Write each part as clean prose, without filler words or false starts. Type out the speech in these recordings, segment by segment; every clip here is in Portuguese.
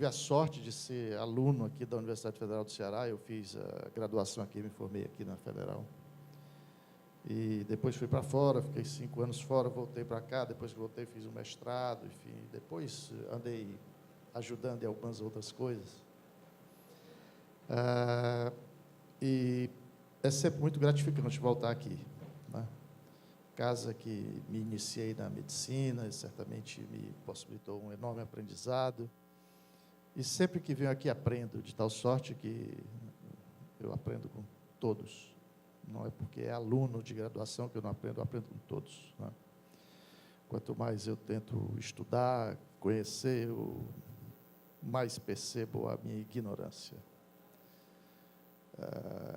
tive a sorte de ser aluno aqui da Universidade Federal do Ceará. Eu fiz a graduação aqui, me formei aqui na Federal. E depois fui para fora, fiquei 5 anos fora, voltei para cá. Depois que voltei, fiz um mestrado, enfim. Depois andei ajudando em algumas outras coisas. E é sempre muito gratificante voltar aqui, né? Casa que me iniciei na medicina, certamente me possibilitou um enorme aprendizado. E sempre que venho aqui aprendo, de tal sorte que eu aprendo com todos. Não é porque é aluno de graduação que eu não aprendo, eu aprendo com todos, né? Quanto mais eu tento estudar, conhecer, eu mais percebo a minha ignorância.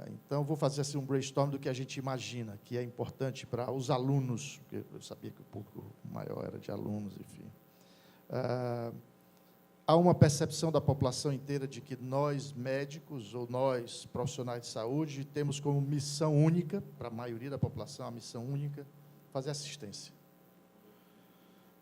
Então, vou fazer assim um brainstorm do que a gente imagina, que é importante para os alunos, porque eu sabia que o público maior era de alunos, enfim. Há uma percepção da população inteira de que nós, médicos, ou nós, profissionais de saúde, temos como missão única, para a maioria da população, a missão única, fazer assistência.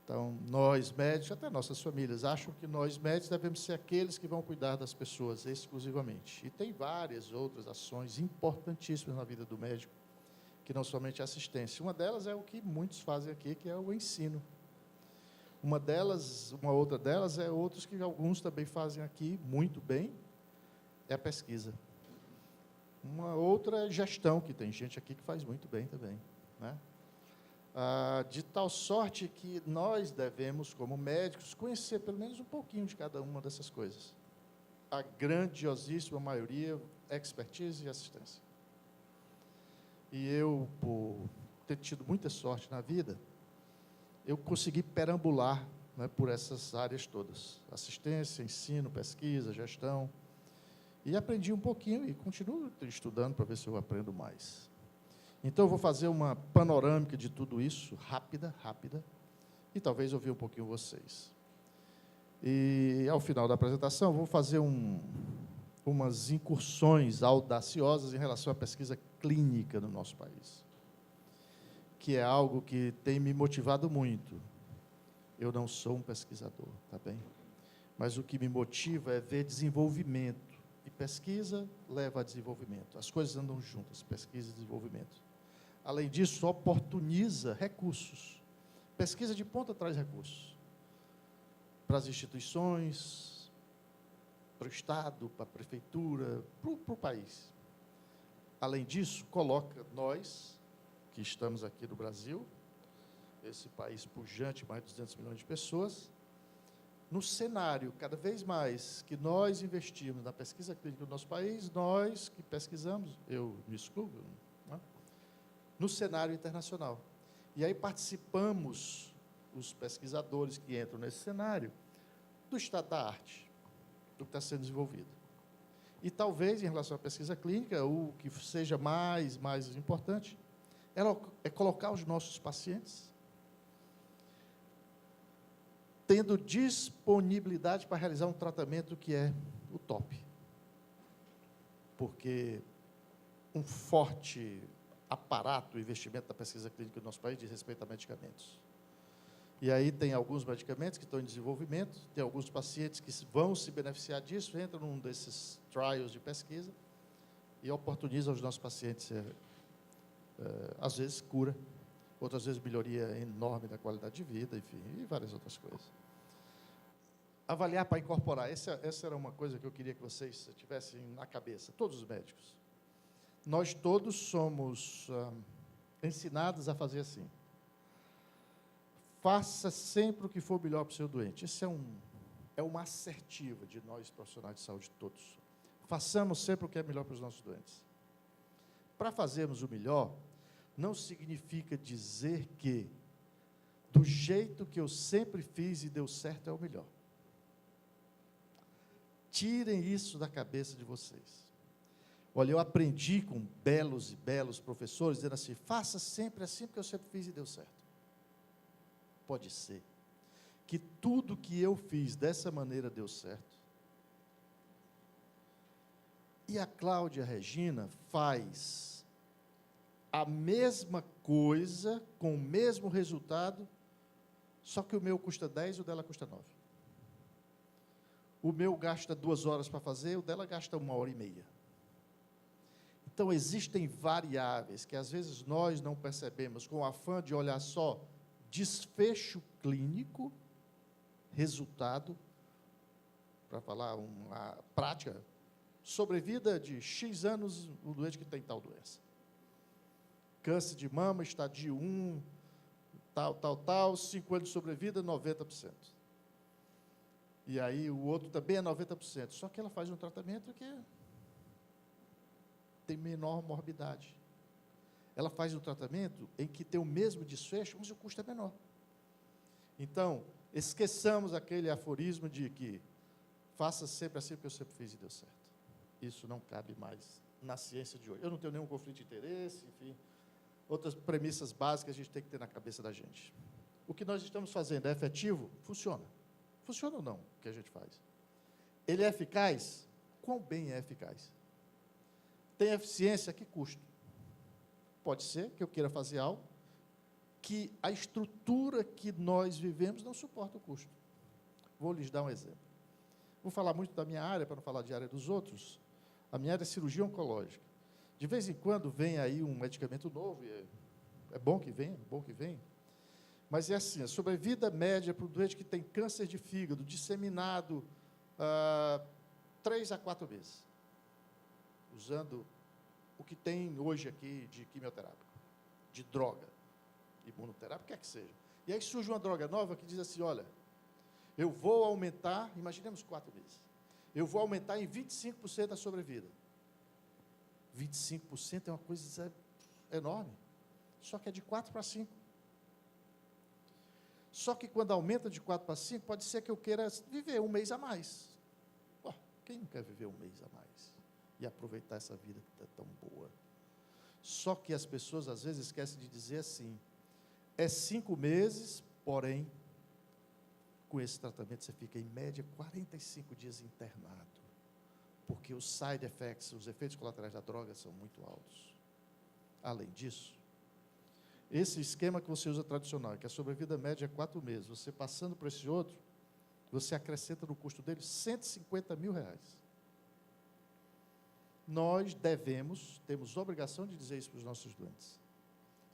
Então, nós, médicos, até nossas famílias, acham que nós, médicos, devemos ser aqueles que vão cuidar das pessoas exclusivamente. E tem várias outras ações importantíssimas na vida do médico, que não somente a assistência. Uma delas é o que muitos fazem aqui, que é o ensino. Uma outra delas é outros que alguns também fazem aqui muito bem, é a pesquisa. Uma outra é gestão, que tem gente aqui que faz muito bem também, né? De tal sorte que nós devemos, como médicos, conhecer pelo menos um pouquinho de cada uma dessas coisas. A grandiosíssima maioria, expertise e assistência. E eu, por ter tido muita sorte na vida, eu consegui perambular, né, por essas áreas todas. Assistência, ensino, pesquisa, gestão. E aprendi um pouquinho e continuo estudando para ver se eu aprendo mais. Então, eu vou fazer uma panorâmica de tudo isso, rápida, e talvez ouvir um pouquinho vocês. E, ao final da apresentação, vou fazer umas incursões audaciosas em relação à pesquisa clínica no nosso país, que é algo que tem me motivado muito. Eu não sou um pesquisador, tá bem? Mas o que me motiva é ver desenvolvimento. E pesquisa leva a desenvolvimento. As coisas andam juntas, pesquisa e desenvolvimento. Além disso, oportuniza recursos. Pesquisa de ponta traz recursos. Para as instituições, para o Estado, para a prefeitura, para o país. Além disso, coloca nós, que estamos aqui no Brasil, esse país pujante, mais de 200 milhões de pessoas, no cenário, cada vez mais, que nós investimos na pesquisa clínica do nosso país, nós que pesquisamos, eu me excluo, né, no cenário internacional. E aí participamos, os pesquisadores que entram nesse cenário, do estado da arte, do que está sendo desenvolvido. E talvez, em relação à pesquisa clínica, o que seja mais importante é colocar os nossos pacientes tendo disponibilidade para realizar um tratamento que é o top. Porque um forte aparato, investimento da pesquisa clínica do nosso país diz respeito a medicamentos. E aí tem alguns medicamentos que estão em desenvolvimento, tem alguns pacientes que vão se beneficiar disso, entram num desses trials de pesquisa e oportunizam aos nossos pacientes, às vezes, cura, outras vezes melhoria enorme da qualidade de vida, enfim, e várias outras coisas. Avaliar para incorporar, essa era uma coisa que eu queria que vocês tivessem na cabeça, todos os médicos. Nós todos somos ensinados a fazer assim. Faça sempre o que for melhor para o seu doente. Isso é uma assertiva de nós, profissionais de saúde, todos. Façamos sempre o que é melhor para os nossos doentes. Para fazermos o melhor, não significa dizer que, do jeito que eu sempre fiz e deu certo, é o melhor. Tirem isso da cabeça de vocês. Olha, eu aprendi com belos e belos professores, dizendo assim, faça sempre assim, porque eu sempre fiz e deu certo. Pode ser que tudo que eu fiz dessa maneira deu certo. E a Cláudia Regina faz a mesma coisa, com o mesmo resultado, só que o meu custa 10 e o dela custa 9. O meu gasta 2 horas para fazer, o dela gasta 1h30. Então, existem variáveis que, às vezes, nós não percebemos com o afã de olhar só desfecho clínico, resultado, para falar uma prática, sobrevida de X anos o doente que tem tal doença. Câncer de mama, estadio 1, tal, 5 anos de sobrevida, 90%. E aí o outro também é 90%, só que ela faz um tratamento que tem menor morbidade. Ela faz um tratamento em que tem o mesmo desfecho, mas o custo é menor. Então, esqueçamos aquele aforismo de que faça sempre assim porque eu sempre fiz e deu certo. Isso não cabe mais na ciência de hoje. Eu não tenho nenhum conflito de interesse, enfim, outras premissas básicas a gente tem que ter na cabeça da gente. O que nós estamos fazendo é efetivo? Funciona. Funciona ou não o que a gente faz? Ele é eficaz? Quão bem é eficaz? Tem eficiência? A que custo? Pode ser que eu queira fazer algo que a estrutura que nós vivemos não suporta o custo. Vou lhes dar um exemplo. Vou falar muito da minha área, para não falar de área dos outros. A minha área é cirurgia oncológica. De vez em quando vem aí um medicamento novo, e é bom que venha, mas é assim, a sobrevida média para o doente que tem câncer de fígado disseminado 3 a 4 meses, usando o que tem hoje aqui de quimioterápico, de droga, imunoterápico, quer que seja. E aí surge uma droga nova que diz assim, olha, eu vou aumentar, imaginemos 4 meses, eu vou aumentar em 25% a sobrevida. 25% é uma coisa enorme, só que é de 4 para 5. Só que quando aumenta de 4 para 5, pode ser que eu queira viver 1 mês a mais. Quem não quer viver 1 mês a mais? E aproveitar essa vida que é tão boa. Só que as pessoas, às vezes, esquecem de dizer assim, é 5 meses, porém, com esse tratamento você fica, em média, 45 dias internado. Porque os side effects, os efeitos colaterais da droga são muito altos. Além disso, esse esquema que você usa tradicional, que a sobrevida média é 4 meses, você passando por esse outro, você acrescenta no custo dele R$150 mil. Nós temos obrigação de dizer isso para os nossos doentes.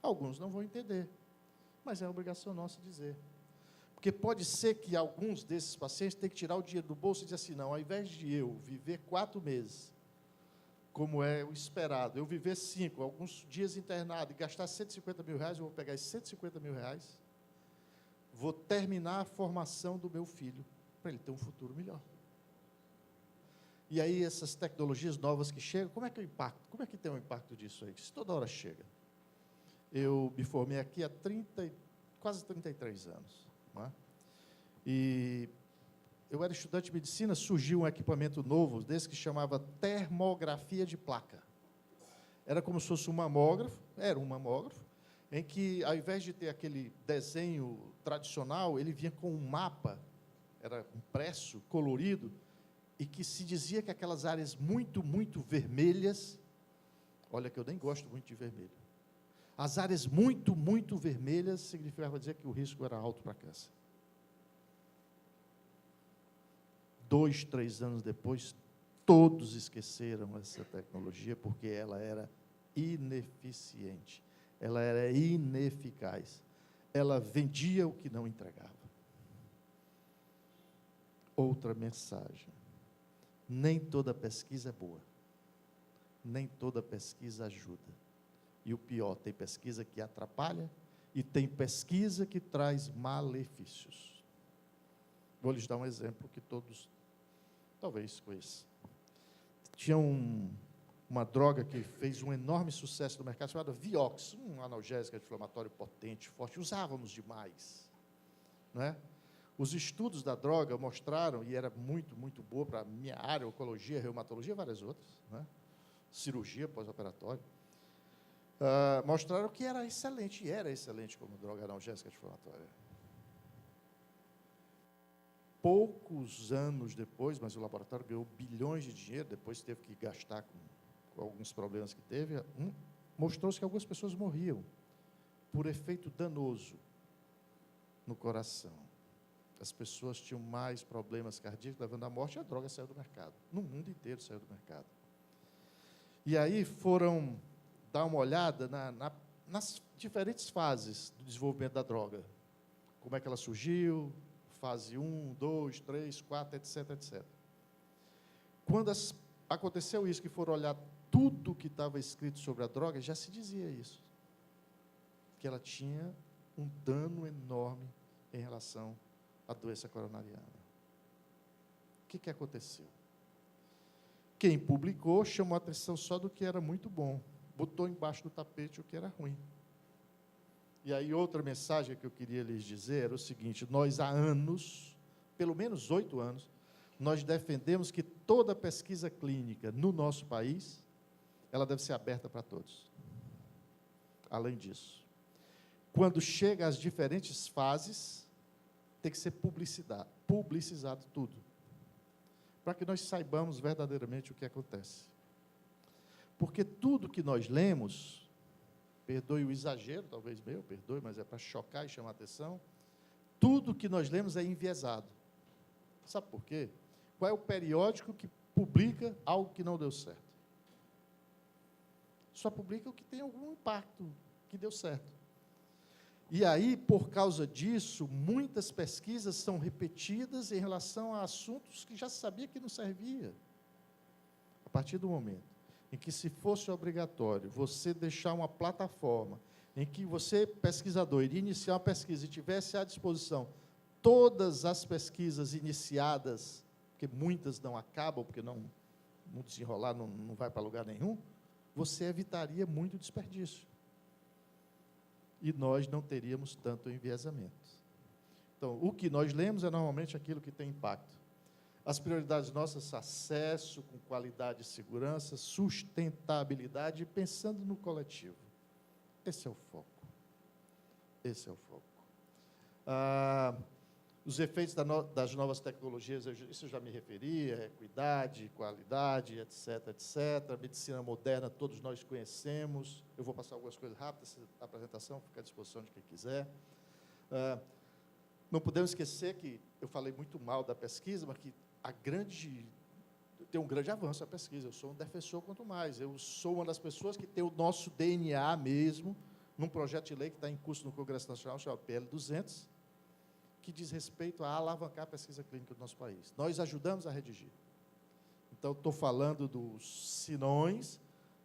Alguns não vão entender, mas é obrigação nossa dizer. Porque pode ser que alguns desses pacientes tenham que tirar o dinheiro do bolso e dizer assim, não, ao invés de eu viver 4 meses, como é o esperado, eu viver 5, alguns dias internado e gastar R$150 mil, eu vou pegar esses R$150 mil, vou terminar a formação do meu filho, para ele ter um futuro melhor. E aí essas tecnologias novas que chegam, como é que tem um impacto disso aí? Isso toda hora chega. Eu me formei aqui há quase 33 anos. Não é? E eu era estudante de medicina, surgiu um equipamento novo, desse que chamava termografia de placa. Era como se fosse um mamógrafo, em que, ao invés de ter aquele desenho tradicional, ele vinha com um mapa, era impresso, colorido, e que se dizia que aquelas áreas muito, muito vermelhas, olha que eu nem gosto muito de vermelho, as áreas muito, muito vermelhas significava dizer que o risco era alto para câncer. 2, 3 anos depois, todos esqueceram essa tecnologia, porque ela era ineficiente, ela era ineficaz, ela vendia o que não entregava. Outra mensagem, nem toda pesquisa é boa, nem toda pesquisa ajuda, e o pior, tem pesquisa que atrapalha, e tem pesquisa que traz malefícios. Vou lhes dar um exemplo que todos talvez conheçam. Tinha uma droga que fez um enorme sucesso no mercado, chamada Vioxx, um analgésico anti-inflamatório potente, forte, usávamos demais, não é? Os estudos da droga mostraram, e era muito, muito boa para a minha área, oncologia, reumatologia, várias outras, né? Cirurgia pós-operatória, mostraram que era excelente como droga analgésica anti-inflamatória. Poucos anos depois, mas o laboratório ganhou bilhões de dinheiro, depois teve que gastar com alguns problemas que teve, mostrou-se que algumas pessoas morriam por efeito danoso no coração. as pessoas tinham mais problemas cardíacos, levando à morte, e a droga saiu do mercado. No mundo inteiro saiu do mercado. E aí foram dar uma olhada nas diferentes fases do desenvolvimento da droga. Como é que ela surgiu, fase 1, 2, 3, 4, etc, etc. Quando aconteceu isso, que foram olhar tudo que estava escrito sobre a droga, já se dizia isso. Que ela tinha um dano enorme em relação à doença coronariana. O que aconteceu? Quem publicou chamou a atenção só do que era muito bom, botou embaixo do tapete o que era ruim. E aí outra mensagem que eu queria lhes dizer era o seguinte: nós há anos, pelo menos 8 anos, nós defendemos que toda pesquisa clínica no nosso país, ela deve ser aberta para todos. Além disso, quando chega às diferentes fases, tem que ser publicizado tudo, para que nós saibamos verdadeiramente o que acontece. Porque tudo que nós lemos, perdoe o exagero, talvez meu, perdoe, mas é para chocar e chamar a atenção, tudo que nós lemos é enviesado. Sabe por quê? Qual é o periódico que publica algo que não deu certo? Só publica o que tem algum impacto, que deu certo. E aí, por causa disso, muitas pesquisas são repetidas em relação a assuntos que já se sabia que não servia. A partir do momento em que, se fosse obrigatório, você deixar uma plataforma em que você, pesquisador, iria iniciar uma pesquisa e tivesse à disposição todas as pesquisas iniciadas, porque muitas não acabam, porque não desenrolar, não vai para lugar nenhum, você evitaria muito desperdício. E nós não teríamos tanto enviesamento. Então, o que nós lemos é normalmente aquilo que tem impacto. As prioridades nossas são acesso, com qualidade e segurança, sustentabilidade, pensando no coletivo. Esse é o foco. Esse é o foco. Os efeitos das novas tecnologias, isso eu já me referi, equidade, qualidade, etc, etc. A medicina moderna, todos nós conhecemos. Eu vou passar algumas coisas rápidas, a apresentação fica à disposição de quem quiser. Não podemos esquecer que eu falei muito mal da pesquisa, mas que tem um grande avanço a pesquisa. Eu sou um defensor quanto mais. Eu sou uma das pessoas que tem o nosso DNA mesmo, num projeto de lei que está em curso no Congresso Nacional, chamado PL 200, que diz respeito a alavancar a pesquisa clínica do nosso país. Nós ajudamos a redigir. Então, estou falando dos senões,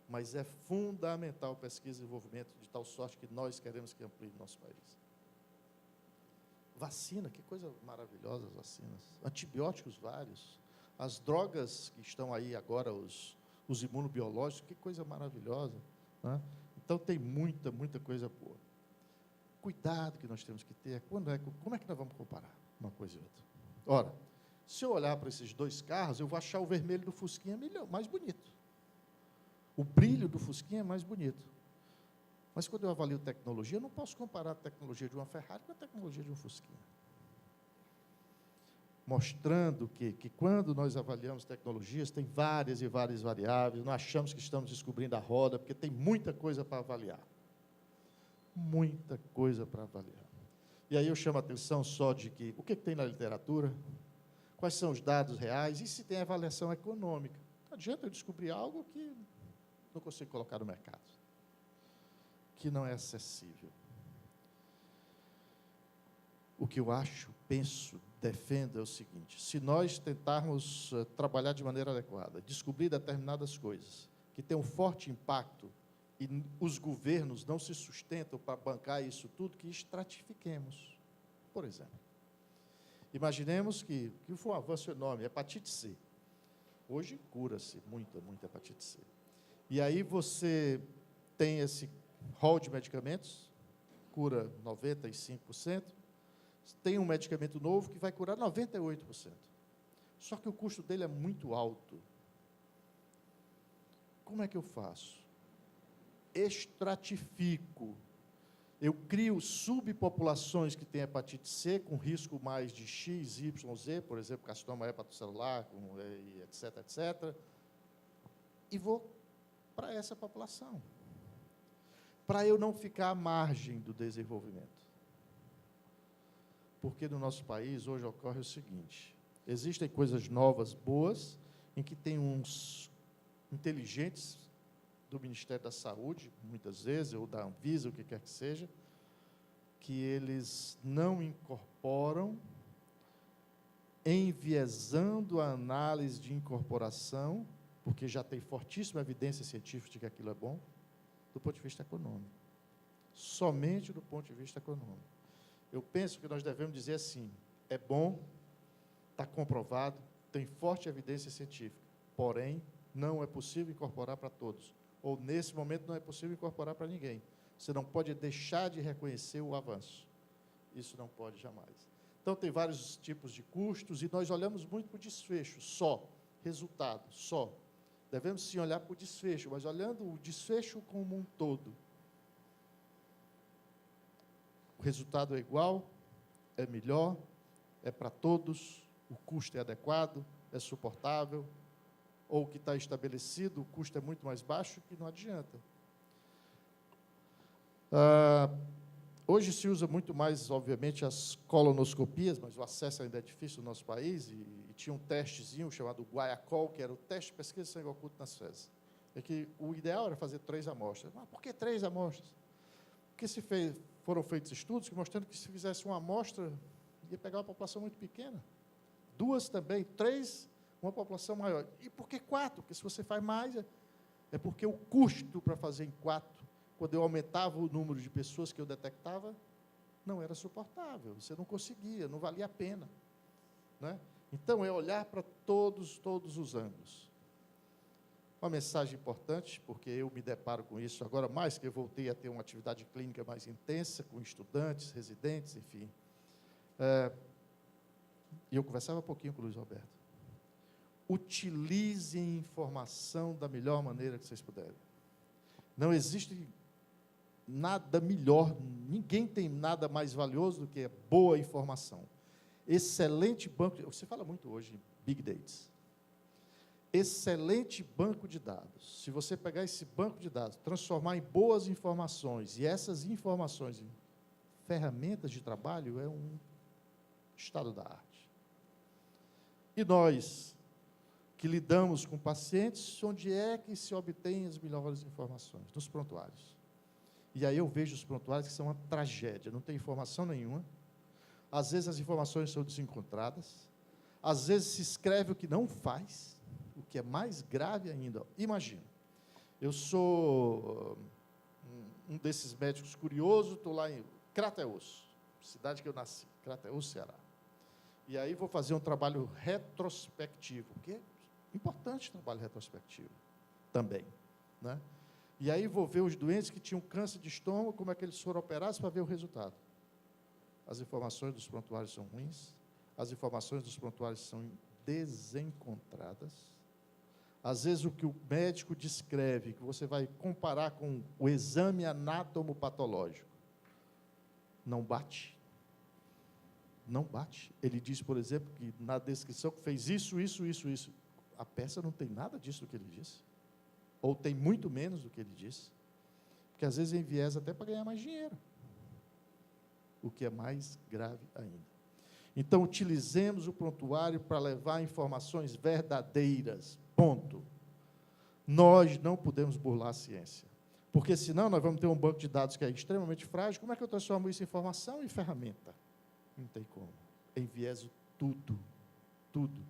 mas é fundamental pesquisa e desenvolvimento, de tal sorte que nós queremos que amplie no nosso país. Vacina, que coisa maravilhosa as vacinas. Antibióticos vários. As drogas que estão aí agora, os imunobiológicos, que coisa maravilhosa, né? Então, tem muita, muita coisa boa. Cuidado que nós temos que ter, como é que nós vamos comparar uma coisa e outra? Ora, se eu olhar para esses dois carros, eu vou achar o vermelho do Fusquinha mais bonito. O brilho do Fusquinha é mais bonito. Mas quando eu avalio tecnologia, eu não posso comparar a tecnologia de uma Ferrari com a tecnologia de um Fusquinha. Mostrando que quando nós avaliamos tecnologias, tem várias e várias variáveis, não achamos que estamos descobrindo a roda, porque tem muita coisa para avaliar. Muita coisa para avaliar. E aí eu chamo a atenção só de que, o que tem na literatura, quais são os dados reais, e se tem avaliação econômica. Não adianta eu descobrir algo que não consigo colocar no mercado, que não é acessível. O que eu acho, penso, defendo é o seguinte: se nós tentarmos trabalhar de maneira adequada, descobrir determinadas coisas que têm um forte impacto e os governos não se sustentam para bancar isso tudo, que estratifiquemos. Por exemplo, imaginemos que foi um avanço enorme, hepatite C. Hoje cura-se muita hepatite C. E aí você tem esse rol de medicamentos, cura 95%, tem um medicamento novo que vai curar 98%. Só que o custo dele é muito alto. Como é que eu faço? Estratifico. Eu crio subpopulações que têm hepatite C, com risco mais de X, Y, Z, por exemplo, carcinoma hepatocelular, etc, etc, e vou para essa população, para eu não ficar à margem do desenvolvimento. porque no nosso país hoje ocorre o seguinte: existem coisas novas, boas, em que tem uns inteligentes do Ministério da Saúde, muitas vezes, ou da Anvisa, o que quer que seja, que eles não incorporam, enviesando a análise de incorporação, porque já tem fortíssima evidência científica de que aquilo é bom, do ponto de vista econômico. Somente do ponto de vista econômico. Eu penso que nós devemos dizer assim: é bom, está comprovado, tem forte evidência científica, porém, não é possível incorporar para todos, ou nesse momento não é possível incorporar para ninguém. Você não pode deixar de reconhecer o avanço. Isso não pode jamais. Então, tem vários tipos de custos, e nós olhamos muito para o desfecho, só, resultado, só. Devemos, sim, olhar para o desfecho, mas olhando o desfecho como um todo. O resultado é igual, é melhor, é para todos, o custo é adequado, é suportável, ou o que está estabelecido, o custo é muito mais baixo, que não adianta. Hoje se usa muito mais, obviamente, as colonoscopias, mas o acesso ainda é difícil no nosso país, e tinha um testezinho chamado Guaiacol, que era o teste de pesquisa de sangue oculto nas fezes. É que o ideal era fazer 3 amostras. Mas por que 3 amostras? Porque foram feitos estudos mostrando que se fizesse uma amostra, ia pegar uma população muito pequena. 2 também, 3, uma população maior. E por que 4? Porque se você faz mais, é porque o custo para fazer em 4, quando eu aumentava o número de pessoas que eu detectava, não era suportável, você não conseguia, não valia a pena, né? Então, é olhar para todos os ângulos. Uma mensagem importante, porque eu me deparo com isso agora, mais que eu voltei a ter uma atividade clínica mais intensa, com estudantes, residentes, enfim. E eu conversava um pouquinho com o Luiz Roberto. Utilizem informação da melhor maneira que vocês puderem. Não existe nada melhor, ninguém tem nada mais valioso do que boa informação. Excelente banco, você fala muito hoje em Big Data. Excelente banco de dados. Se você pegar esse banco de dados, transformar em boas informações, e essas informações em ferramentas de trabalho, é um estado da arte. E nós, que lidamos com pacientes, onde é que se obtém as melhores informações? Nos prontuários. E aí eu vejo os prontuários que são uma tragédia, não tem informação nenhuma. Às vezes as informações são desencontradas, às vezes se escreve o que não faz, o que é mais grave ainda. Imagina, eu sou um desses médicos curiosos, estou lá em Crateús, cidade que eu nasci, Crateús, Ceará. E aí vou fazer um trabalho retrospectivo, que é importante o trabalho retrospectivo também, né? E aí vou ver os doentes que tinham câncer de estômago, como é que eles foram operados, para ver o resultado. As informações dos prontuários são ruins, as informações dos prontuários são desencontradas. Às vezes o que o médico descreve, que você vai comparar com o exame anatomopatológico, não bate. Não bate. Ele diz, por exemplo, que na descrição que fez isso. A peça não tem nada disso do que ele disse. Ou tem muito menos do que ele disse. Porque às vezes enviesa até para ganhar mais dinheiro. O que é mais grave ainda. Então, utilizemos o prontuário para levar informações verdadeiras. Ponto. Nós não podemos burlar a ciência. Porque senão nós vamos ter um banco de dados que é extremamente frágil. Como é que eu transformo isso em informação e ferramenta? Não tem como. Envieso tudo. Tudo.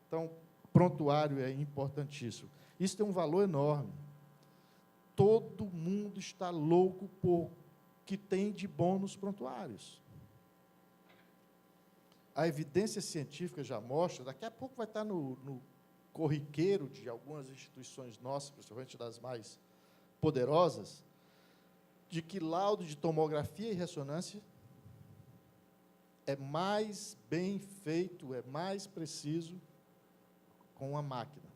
Então, prontuário é importantíssimo. Isso tem um valor enorme. Todo mundo está louco por que tem de bom nos prontuários. A evidência científica já mostra, daqui a pouco vai estar no corriqueiro de algumas instituições nossas, principalmente das mais poderosas, de que laudo de tomografia e ressonância é mais bem feito, é mais preciso com uma máquina,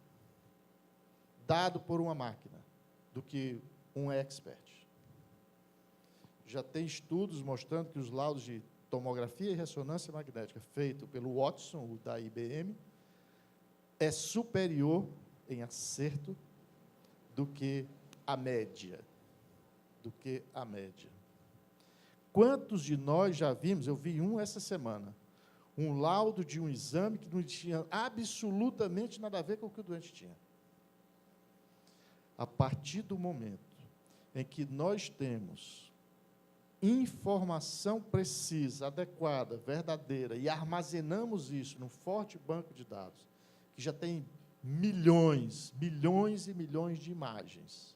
dado por uma máquina, do que um expert. Já tem estudos mostrando que os laudos de tomografia e ressonância magnética feito pelo Watson, o da IBM, é superior em acerto do que a média. Quantos de nós já vimos, eu vi um essa semana, um laudo de um exame que não tinha absolutamente nada a ver com o que o doente tinha. A partir do momento em que nós temos informação precisa, adequada, verdadeira, e armazenamos isso num forte banco de dados, que já tem milhões e milhões de imagens,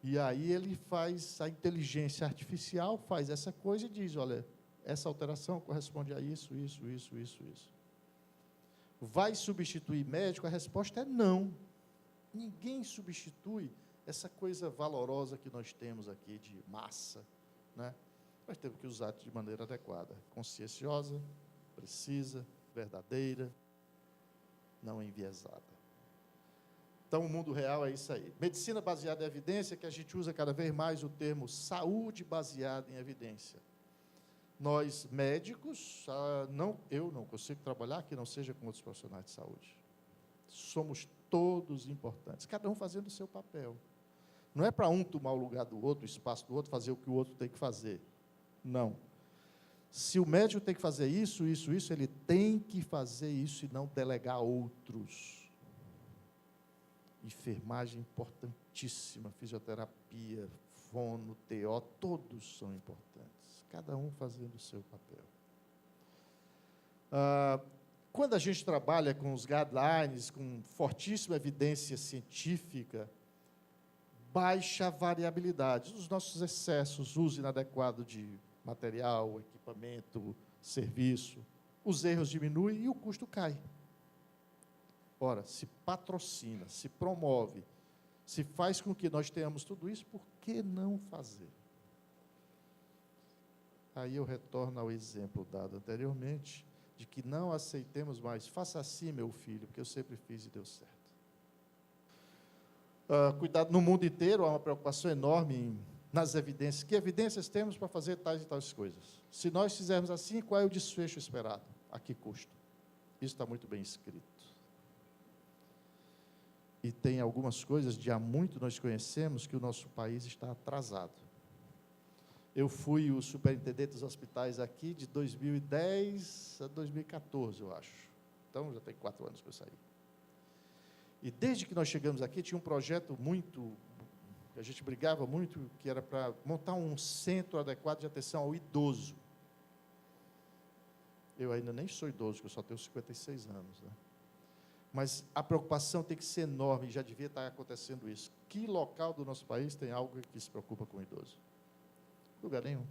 e aí ele faz, a inteligência artificial faz essa coisa e diz, olha, essa alteração corresponde a isso. Vai substituir médico? A resposta é não. Ninguém substitui essa coisa valorosa que nós temos aqui de massa, né? Nós temos que usar de maneira adequada, conscienciosa, precisa, verdadeira, não enviesada. Então, o mundo real é isso aí. Medicina baseada em evidência, que a gente usa cada vez mais o termo saúde baseada em evidência. Nós, médicos, eu não consigo trabalhar que não seja com outros profissionais de saúde. Somos todos importantes, cada um fazendo o seu papel. Não é para um tomar o lugar do outro, o espaço do outro, fazer o que o outro tem que fazer. Não. Se o médico tem que fazer isso, ele tem que fazer isso e não delegar a outros. Enfermagem importantíssima, fisioterapia, fono, TO, todos são importantes, cada um fazendo o seu papel. Quando a gente trabalha com os guidelines, com fortíssima evidência científica, baixa variabilidade, os nossos excessos, uso inadequado de material, equipamento, serviço, os erros diminuem e o custo cai. Ora, se patrocina, se promove, se faz com que nós tenhamos tudo isso, por que não fazer? Aí eu retorno ao exemplo dado anteriormente, de que não aceitemos mais, faça assim, meu filho, porque eu sempre fiz e deu certo. Cuidado, no mundo inteiro há uma preocupação enorme nas evidências. Que evidências temos para fazer tais e tais coisas? Se nós fizermos assim, qual é o desfecho esperado? A que custo? Isso está muito bem escrito. E tem algumas coisas de há muito nós conhecemos que o nosso país está atrasado. Eu fui o superintendente dos hospitais aqui de 2010 a 2014, eu acho. Então, já tem 4 anos que eu saí. E desde que nós chegamos aqui, tinha um projeto muito, que a gente brigava muito, que era para montar um centro adequado de atenção ao idoso. Eu ainda nem sou idoso, porque eu só tenho 56 anos, né? Mas a preocupação tem que ser enorme, e já devia estar acontecendo isso. Que local do nosso país tem algo que se preocupa com o idoso? Lugar nenhum.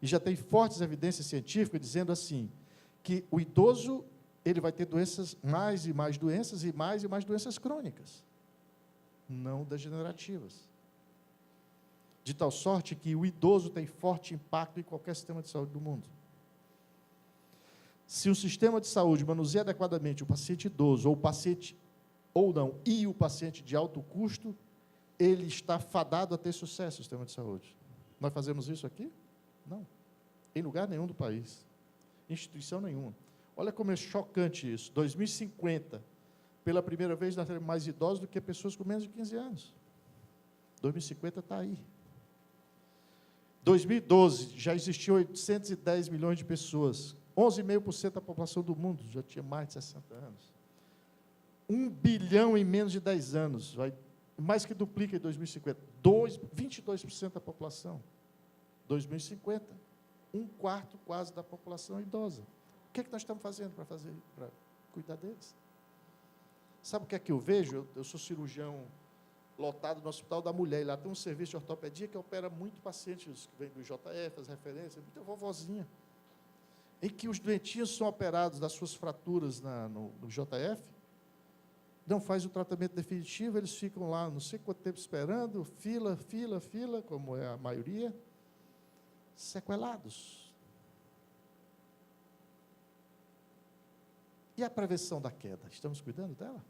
E já tem fortes evidências científicas dizendo assim, que o idoso, ele vai ter doenças, mais e mais doenças, e mais doenças crônicas, não degenerativas. De tal sorte que o idoso tem forte impacto em qualquer sistema de saúde do mundo. Se o sistema de saúde manuseia adequadamente o paciente idoso, ou o paciente, ou não, e o paciente de alto custo, ele está fadado a ter sucesso no sistema de saúde. Nós fazemos isso aqui? Não. Em lugar nenhum do país. Instituição nenhuma. Olha como é chocante isso. 2050, pela primeira vez, nós teremos mais idosos do que pessoas com menos de 15 anos. 2050 está aí. 2012, já existiam 810 milhões de pessoas. 11,5% da população do mundo já tinha mais de 60 anos. 1 bilhão em menos de 10 anos, mais que duplica em 2050. 22% da população. 2050, 1/4 quase da população idosa. O que é que nós estamos fazendo para cuidar deles? Sabe o que é que eu vejo? Eu sou cirurgião lotado no Hospital da Mulher, e lá tem um serviço de ortopedia que opera muito pacientes que vêm do IJF, as referências, muita vovozinha, em que os doentinhos são operados das suas fraturas no JF, não faz o tratamento definitivo, eles ficam lá não sei quanto tempo esperando, fila, como é a maioria, sequelados. E a prevenção da queda? Estamos cuidando dela?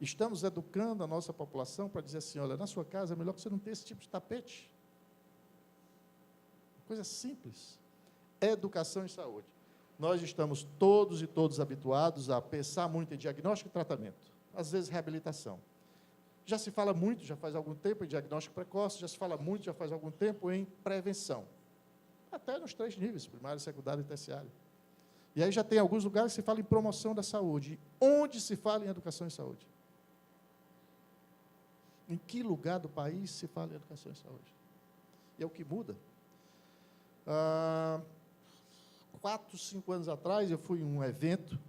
Estamos educando a nossa população para dizer assim, olha, na sua casa é melhor que você não tenha esse tipo de tapete. Coisa simples. Educação em saúde. Nós estamos todos e todas habituados a pensar muito em diagnóstico e tratamento. Às vezes, reabilitação. Já se fala muito, já faz algum tempo, em diagnóstico precoce, já se fala muito, já faz algum tempo, em prevenção. até nos 3 níveis, primário, secundário e terciário. E aí já tem alguns lugares que se fala em promoção da saúde. Onde se fala em educação e saúde? Em que lugar do país se fala em educação e saúde? E é o que muda. 4, 5 anos atrás, eu fui em um evento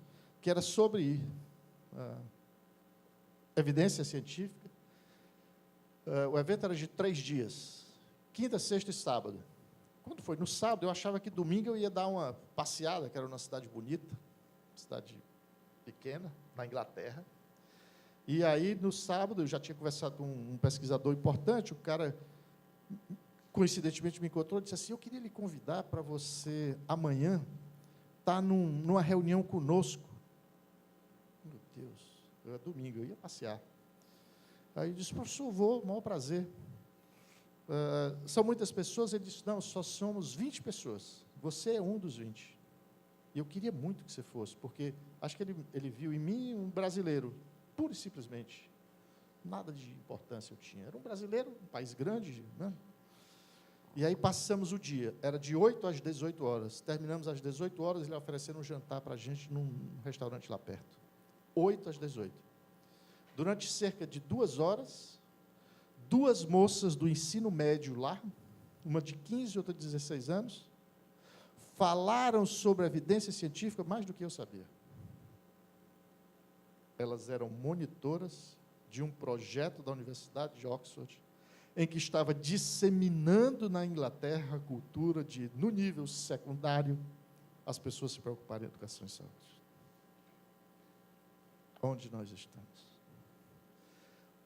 que era sobre evidência científica. O evento era de 3 dias, quinta, sexta e sábado. Quando foi no sábado, eu achava que domingo eu ia dar uma passeada, que era uma cidade bonita, cidade pequena, na Inglaterra. E aí, no sábado, eu já tinha conversado com um pesquisador importante, o cara, coincidentemente, me encontrou e disse assim, eu queria lhe convidar para você, amanhã, estar numa reunião conosco. Meu Deus, era domingo, eu ia passear. Aí eu disse, professor, vou, maior prazer. São muitas pessoas? Ele disse, não, só somos 20 pessoas. Você é um dos 20. E eu queria muito que você fosse, porque acho que ele viu em mim um brasileiro, pura e simplesmente. Nada de importância eu tinha. Era um brasileiro, um país grande, né? E aí passamos o dia. Era de 8 às 18 horas. Terminamos às 18 horas, ele oferecendo um jantar para a gente num restaurante lá perto. 8 às 18. Durante cerca de 2 horas, 2 moças do ensino médio lá, uma de 15 e outra de 16 anos, falaram sobre a evidência científica mais do que eu sabia. Elas eram monitoras de um projeto da Universidade de Oxford, em que estava disseminando na Inglaterra a cultura de, no nível secundário, as pessoas se preocuparem em educação e saúde. Onde nós estamos?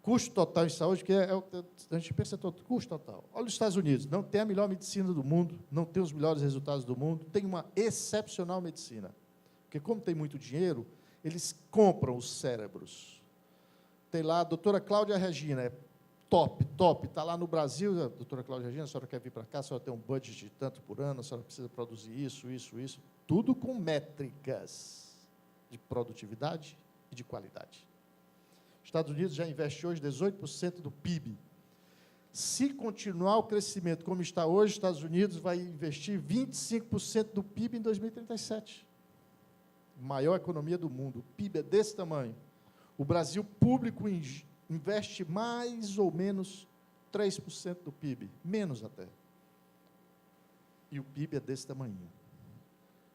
Custo total em saúde, que a gente pensa todo, custo total. Olha os Estados Unidos, não tem a melhor medicina do mundo, não tem os melhores resultados do mundo, tem uma excepcional medicina. Porque como tem muito dinheiro, eles compram os cérebros. Tem lá a doutora Cláudia Regina, é top, está lá no Brasil, a doutora Cláudia Regina, a senhora quer vir para cá, a senhora tem um budget de tanto por ano, a senhora precisa produzir isso, tudo com métricas de produtividade e de qualidade. Os Estados Unidos já investe hoje 18% do PIB. Se continuar o crescimento como está hoje, os Estados Unidos vai investir 25% do PIB em 2037. Maior economia do mundo. O PIB é desse tamanho. O Brasil público investe mais ou menos 3% do PIB, menos até. E o PIB é desse tamanho.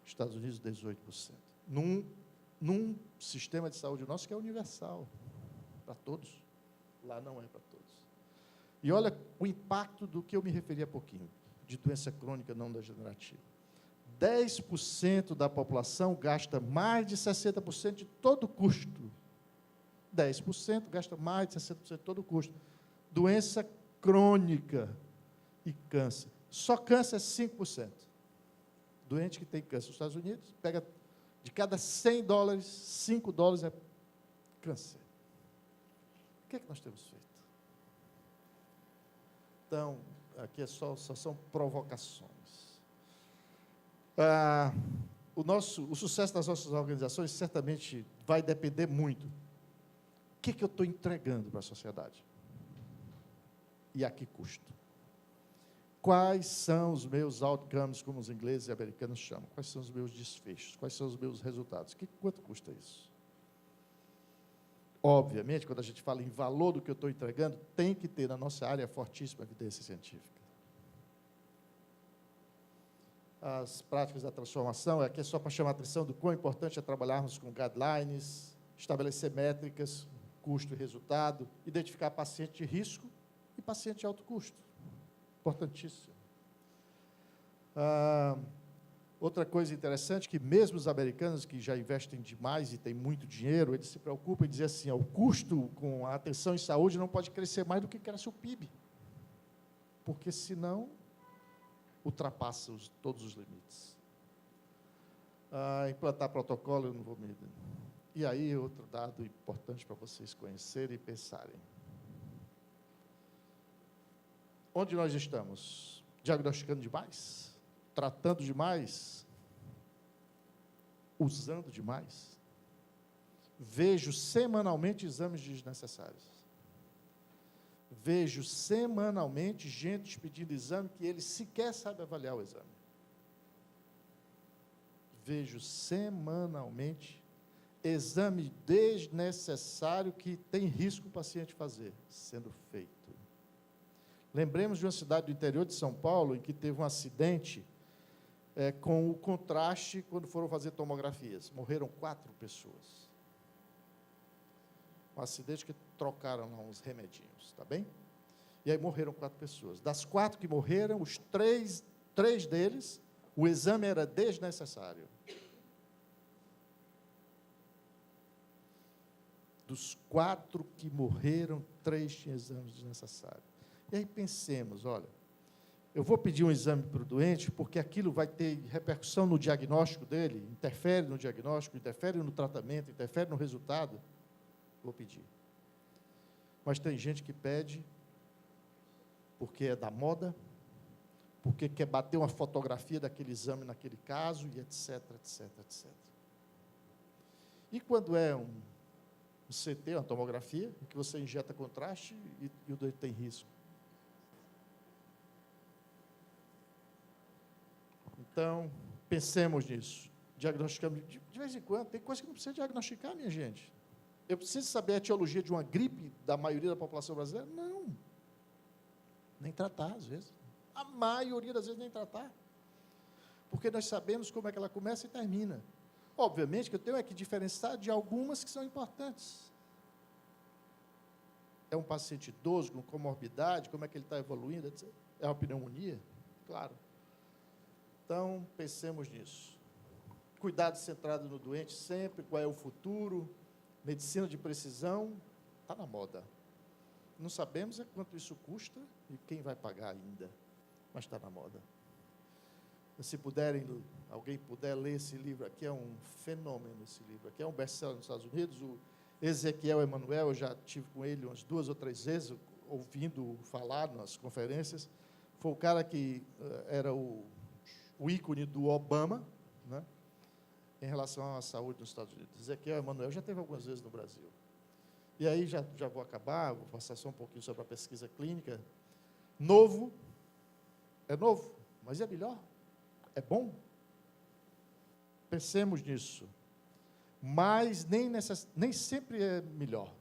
Estados Unidos, 18%. Num sistema de saúde nosso que é universal, para todos. Lá não é para todos. E olha o impacto do que eu me referi há pouquinho, de doença crônica não degenerativa. 10% da população gasta mais de 60% de todo o custo. 10% gasta mais de 60% de todo o custo. Doença crônica e câncer. Só câncer é 5%. Doente que tem câncer nos Estados Unidos, pega de cada 100 dólares, 5 dólares é câncer. O que é que nós temos feito? Então, aqui só são provocações. O sucesso das nossas organizações certamente vai depender muito. O que eu estou entregando para a sociedade? E a que custo? Quais são os meus outcomes, como os ingleses e americanos chamam? Quais são os meus desfechos? Quais são os meus resultados? Quanto custa isso? Obviamente, quando a gente fala em valor do que eu estou entregando, tem que ter na nossa área fortíssima evidência científica. As práticas da transformação, aqui é só para chamar a atenção do quão importante é trabalharmos com guidelines, estabelecer métricas, custo e resultado, identificar paciente de risco e paciente de alto custo. Importantíssimo. Outra coisa interessante, que mesmo os americanos que já investem demais e têm muito dinheiro, eles se preocupam em dizer assim, o custo com a atenção em saúde não pode crescer mais do que cresce o PIB, porque senão ultrapassa todos os limites. Implantar protocolo, eu não vou me... E aí, outro dado importante para vocês conhecerem e pensarem. Onde nós estamos? Diagnosticando demais? Tratando demais? Usando demais? Vejo semanalmente exames desnecessários. Vejo semanalmente gente pedindo exame que ele sequer sabe avaliar o exame. vejo semanalmente exame desnecessário que tem risco o paciente fazer, sendo feito. Lembremos de uma cidade do interior de São Paulo, em que teve um acidente com o contraste quando foram fazer tomografias. Morreram 4 pessoas. Um acidente que trocaram lá uns remedinhos, tá bem? E aí morreram 4 pessoas. Das 4 que morreram, os 3 deles, o exame era desnecessário. Dos 4 que morreram, 3 tinham exames desnecessários. E aí pensemos, olha, eu vou pedir um exame para o doente, porque aquilo vai ter repercussão no diagnóstico dele, interfere no diagnóstico, interfere no tratamento, interfere no resultado. Vou pedir. Mas tem gente que pede porque é da moda, porque quer bater uma fotografia daquele exame naquele caso, e etc, etc, etc. E quando é um CT, uma tomografia, em que você injeta contraste e o doente tem risco? Então, pensemos nisso. Diagnosticamos de vez em quando. Tem coisa que não precisa diagnosticar, minha gente. Eu preciso saber a etiologia de uma gripe da maioria da população brasileira? Não. Nem tratar, às vezes. A maioria das vezes nem tratar. Porque nós sabemos como é que ela começa e termina. Obviamente que eu tenho que diferenciar de algumas que são importantes. É um paciente idoso com comorbidade, como é que ele está evoluindo, etc. É uma pneumonia? Claro. Então, pensemos nisso. Cuidado centrado no doente sempre, qual é o futuro, medicina de precisão, está na moda. Não sabemos quanto isso custa e quem vai pagar ainda, mas está na moda. Se puderem, alguém puder ler esse livro aqui, é um fenômeno esse livro aqui, é um best-seller nos Estados Unidos, o Ezequiel Emanuel, eu já tive com ele umas 2 ou 3 vezes, ouvindo falar nas conferências, foi o cara que era o ícone do Obama, né, em relação à saúde nos Estados Unidos. Ezequiel Emanuel já teve algumas vezes no Brasil. E aí, já vou acabar, vou passar só um pouquinho sobre a pesquisa clínica. Novo, mas é melhor, é bom. Pensemos nisso. Mas nem sempre é melhor.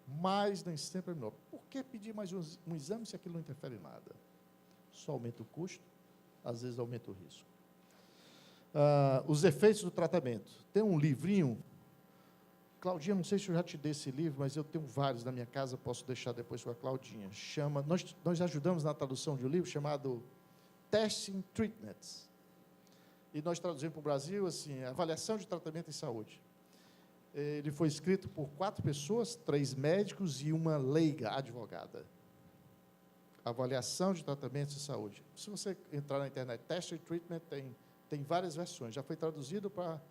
Mas nem sempre é melhor. Por que pedir mais um exame se aquilo não interfere em nada? Só aumenta o custo, às vezes aumenta o risco. Os efeitos do tratamento. Tem um livrinho, Claudinha, não sei se eu já te dei esse livro, mas eu tenho vários na minha casa, posso deixar depois com a Claudinha. Nós ajudamos na tradução de um livro chamado Testing Treatments. E nós traduzimos para o Brasil, assim, avaliação de tratamento em saúde. Ele foi escrito por 4 pessoas, 3 médicos e uma leiga, advogada. Avaliação de tratamentos de saúde. Se você entrar na internet, Testing Treatment, tem várias versões. Já foi traduzido para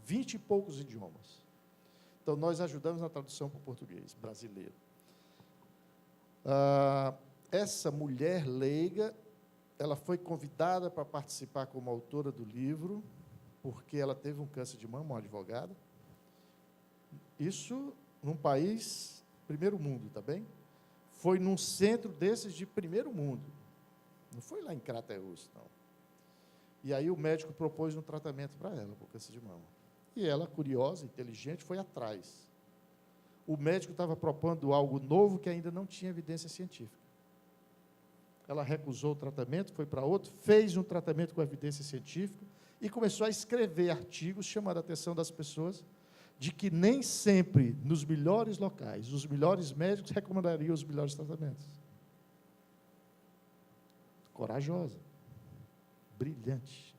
20 e poucos idiomas. Então, nós ajudamos na tradução para o português brasileiro. Essa mulher leiga, ela foi convidada para participar como autora do livro, porque ela teve um câncer de mama, uma advogada. Isso num país primeiro mundo, tá bem? Foi num centro desses de primeiro mundo. Não foi lá em Crateús, não. E aí o médico propôs um tratamento para ela, por câncer de mama. E ela, curiosa, inteligente, foi atrás. O médico estava propondo algo novo que ainda não tinha evidência científica. Ela recusou o tratamento, foi para outro, fez um tratamento com evidência científica e começou a escrever artigos chamando a atenção das pessoas de que nem sempre, nos melhores locais, os melhores médicos recomendariam os melhores tratamentos. Corajosa. Brilhante.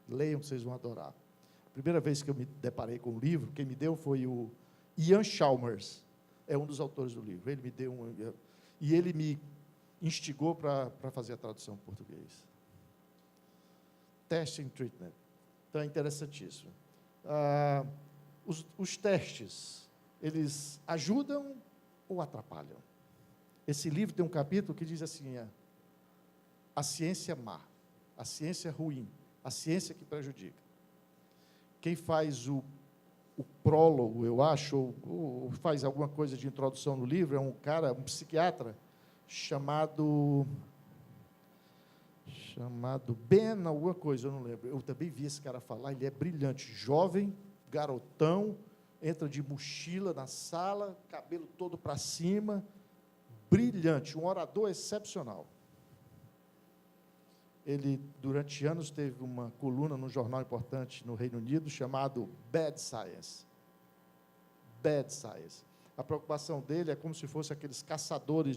Leiam, vocês vão adorar. A primeira vez que eu me deparei com o livro, quem me deu foi o Ian Chalmers, é um dos autores do livro. Ele me deu e ele me instigou para fazer a tradução em português. Testing Treatment. Então, é interessantíssimo. Os testes, eles ajudam ou atrapalham? Esse livro tem um capítulo que diz assim, a ciência má, a ciência ruim, a ciência que prejudica. Quem faz o prólogo, eu acho, ou faz alguma coisa de introdução no livro, é um psiquiatra, chamado chamado Ben, alguma coisa, eu não lembro. Eu também vi esse cara falar, ele é brilhante, jovem, garotão, entra de mochila na sala, cabelo todo para cima, brilhante, um orador excepcional. Ele, durante anos, teve uma coluna num jornal importante no Reino Unido, chamado Bad Science. Bad Science. A preocupação dele é como se fosse aqueles caçadores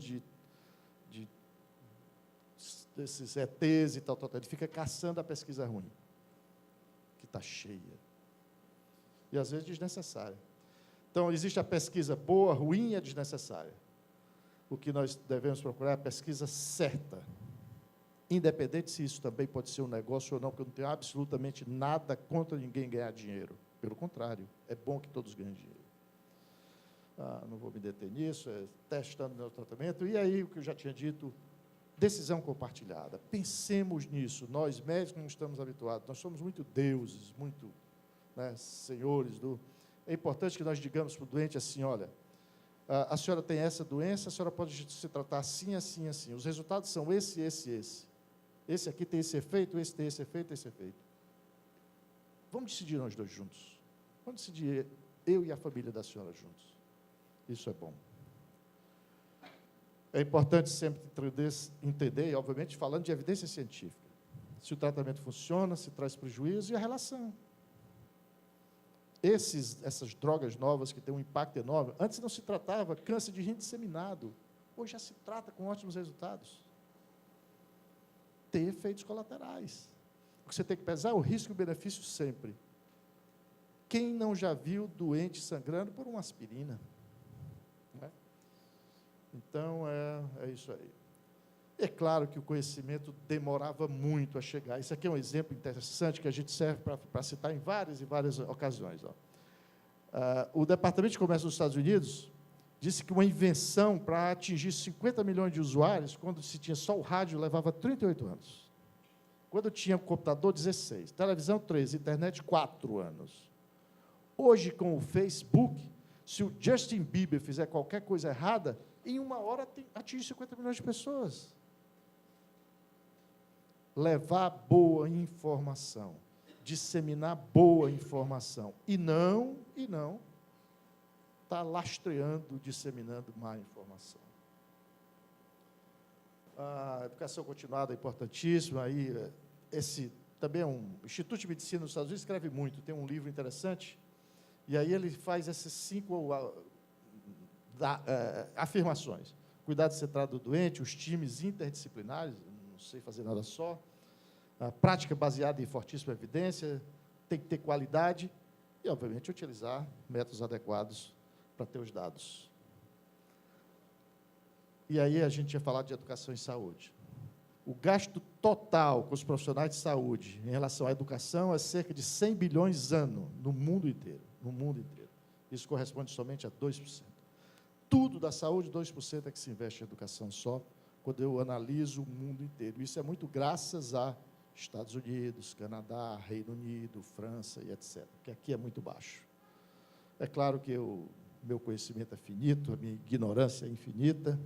desses ETs e tal. Ele fica caçando a pesquisa ruim, que está cheia. E, às vezes, desnecessária. Então, existe a pesquisa boa, ruim e a desnecessária. O que nós devemos procurar é a pesquisa certa, independente se isso também pode ser um negócio ou não, porque eu não tenho absolutamente nada contra ninguém ganhar dinheiro. Pelo contrário, é bom que todos ganhem dinheiro. Não vou me deter nisso, testando meu tratamento. E aí, o que eu já tinha dito, decisão compartilhada. Pensemos nisso. Nós, médicos, não estamos habituados. Nós somos muito deuses, muito, né, senhores. É importante que nós digamos para o doente assim, olha, a senhora tem essa doença, a senhora pode se tratar assim, assim, assim. Os resultados são esse, esse, esse. Esse aqui tem esse efeito, esse tem esse efeito, esse efeito. Vamos decidir nós dois juntos. Vamos decidir eu e a família da senhora juntos. Isso é bom. É importante sempre entender, e obviamente falando de evidência científica, se o tratamento funciona, se traz prejuízo e a relação. Essas drogas novas que têm um impacto enorme, antes não se tratava câncer de rim disseminado, hoje já se trata com ótimos resultados. Tem efeitos colaterais. O que você tem que pesar é o risco e o benefício sempre. Quem não já viu doente sangrando por uma aspirina? Então, é isso aí. É claro que o conhecimento demorava muito a chegar. Isso aqui é um exemplo interessante que a gente serve para citar em várias e várias ocasiões. O Departamento de Comércio dos Estados Unidos disse que uma invenção para atingir 50 milhões de usuários, quando se tinha só o rádio, levava 38 anos. Quando tinha o computador, 16. Televisão, 13. Internet, 4 anos. Hoje, com o Facebook, se o Justin Bieber fizer qualquer coisa errada, em 1 hora atinge 50 milhões de pessoas. Levar boa informação, disseminar boa informação, e não está lastreando, disseminando má informação. A educação continuada é importantíssima. Aí, esse também é um Instituto de Medicina nos Estados Unidos, escreve muito, tem um livro interessante, e aí ele faz essas 5 afirmações. Cuidado centrado do doente, os times interdisciplinares, não sei fazer nada só, a prática baseada em fortíssima evidência, tem que ter qualidade e, obviamente, utilizar métodos adequados para ter os dados. E aí a gente ia falar de educação e saúde. O gasto total com os profissionais de saúde em relação à educação é cerca de 100 bilhões ano no mundo inteiro. No mundo inteiro. Isso corresponde somente a 2%. Tudo da saúde, 2% é que se investe em educação só, quando eu analiso o mundo inteiro. Isso é muito graças a Estados Unidos, Canadá, Reino Unido, França e etc., porque aqui é muito baixo. É claro que meu conhecimento é finito, a minha ignorância é infinita,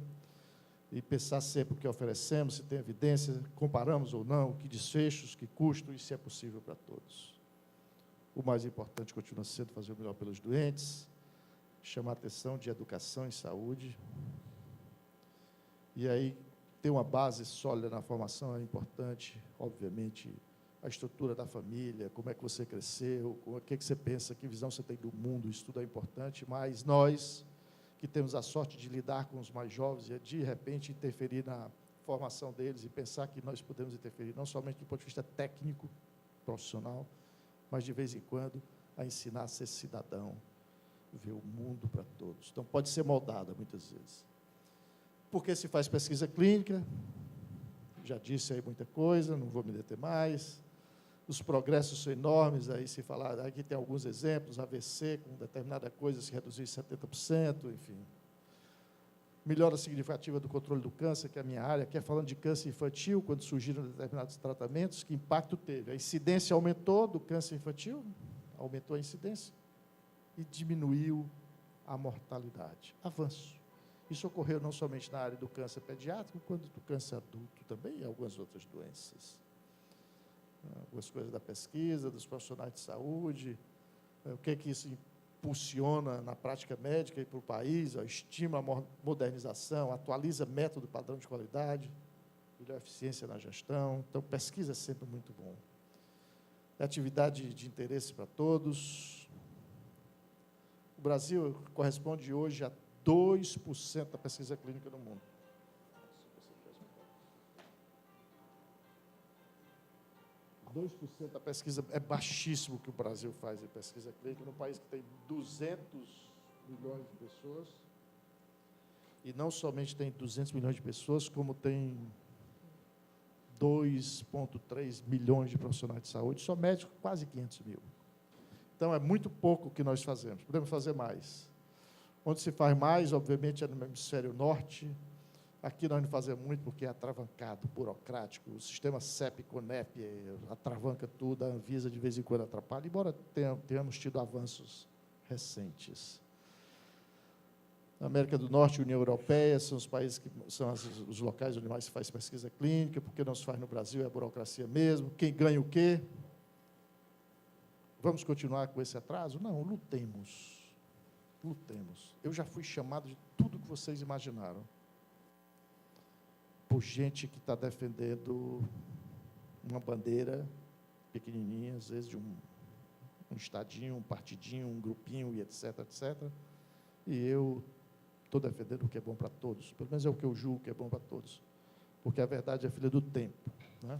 e pensar sempre o que oferecemos, se tem evidência, comparamos ou não, que desfechos, que custos, e se é possível para todos. O mais importante continua sendo fazer o melhor pelos doentes, chamar a atenção de educação e saúde. E aí, ter uma base sólida na formação é importante, obviamente, a estrutura da família, como é que você cresceu, o que você pensa, que visão você tem do mundo, isso tudo é importante, mas nós, que temos a sorte de lidar com os mais jovens e, de repente, interferir na formação deles e pensar que nós podemos interferir, não somente do ponto de vista técnico, profissional, mas, de vez em quando, a ensinar a ser cidadão, ver o mundo para todos. Então, pode ser moldada, muitas vezes. Porque se faz pesquisa clínica, já disse aí muita coisa, não vou me deter mais. Os progressos são enormes, aí se falar, aqui tem alguns exemplos, AVC, com determinada coisa se reduzir em 70%, enfim. Melhora significativa do controle do câncer, que é a minha área, que é falando de câncer infantil, quando surgiram determinados tratamentos, que impacto teve? A incidência aumentou do câncer infantil, aumentou a incidência, e diminuiu a mortalidade. Avanço. Isso ocorreu não somente na área do câncer pediátrico, quanto do câncer adulto também e algumas outras doenças. Algumas coisas da pesquisa, dos profissionais de saúde, o que é que isso impulsiona na prática médica e para o país, estimula a modernização, atualiza método padrão de qualidade, melhor eficiência na gestão. Então, pesquisa é sempre muito bom. É atividade de interesse para todos. O Brasil corresponde hoje a 2% da pesquisa clínica no mundo. 2% da pesquisa é baixíssimo que o Brasil faz em pesquisa clínica, num país que tem 200 milhões de pessoas, e não somente tem 200 milhões de pessoas, como tem 2,3 milhões de profissionais de saúde, só médicos, quase 500 mil. Então, é muito pouco o que nós fazemos, podemos fazer mais. Onde se faz mais, obviamente, é no hemisfério norte. Aqui nós não fazemos muito porque é atravancado, burocrático. O sistema CEP, CONEP, atravanca tudo, a Anvisa de vez em quando atrapalha, embora tenhamos tido avanços recentes. A América do Norte e a União Europeia são os países que são os locais onde mais se faz pesquisa clínica, porque não se faz no Brasil, é a burocracia mesmo. Quem ganha o quê? Vamos continuar com esse atraso? Não, lutemos. Lutemos. Eu já fui chamado de tudo que vocês imaginaram, por gente que está defendendo uma bandeira pequenininha, às vezes de um estadinho, um partidinho, um grupinho, e etc., etc. E eu estou defendendo o que é bom para todos, pelo menos é o que eu julgo que é bom para todos, porque a verdade é filha do tempo, né?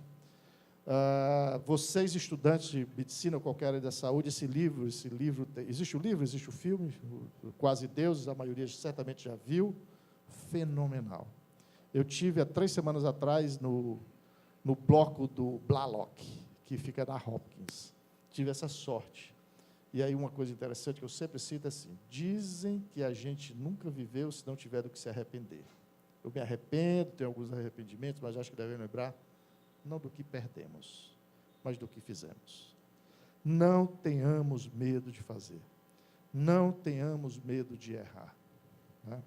Vocês, estudantes de medicina ou qualquer área da saúde, esse livro existe o livro, existe o filme, Quase Deuses, a maioria certamente já viu, fenomenal. Eu tive, há 3 semanas atrás, no bloco do Blalock, que fica na Hopkins. Tive essa sorte. E aí uma coisa interessante que eu sempre cito é assim, dizem que a gente nunca viveu se não tiver do que se arrepender. Eu me arrependo, tenho alguns arrependimentos, mas acho que devem lembrar, não do que perdemos, mas do que fizemos. Não tenhamos medo de fazer. Não tenhamos medo de errar, né?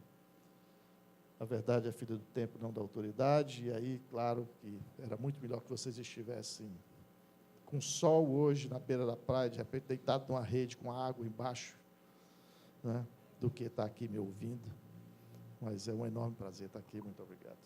A verdade é filha do tempo, não da autoridade, e aí, claro, que era muito melhor que vocês estivessem com sol hoje, na beira da praia, de repente deitado numa rede com água embaixo, né, do que estar aqui me ouvindo. Mas é um enorme prazer estar aqui, muito obrigado.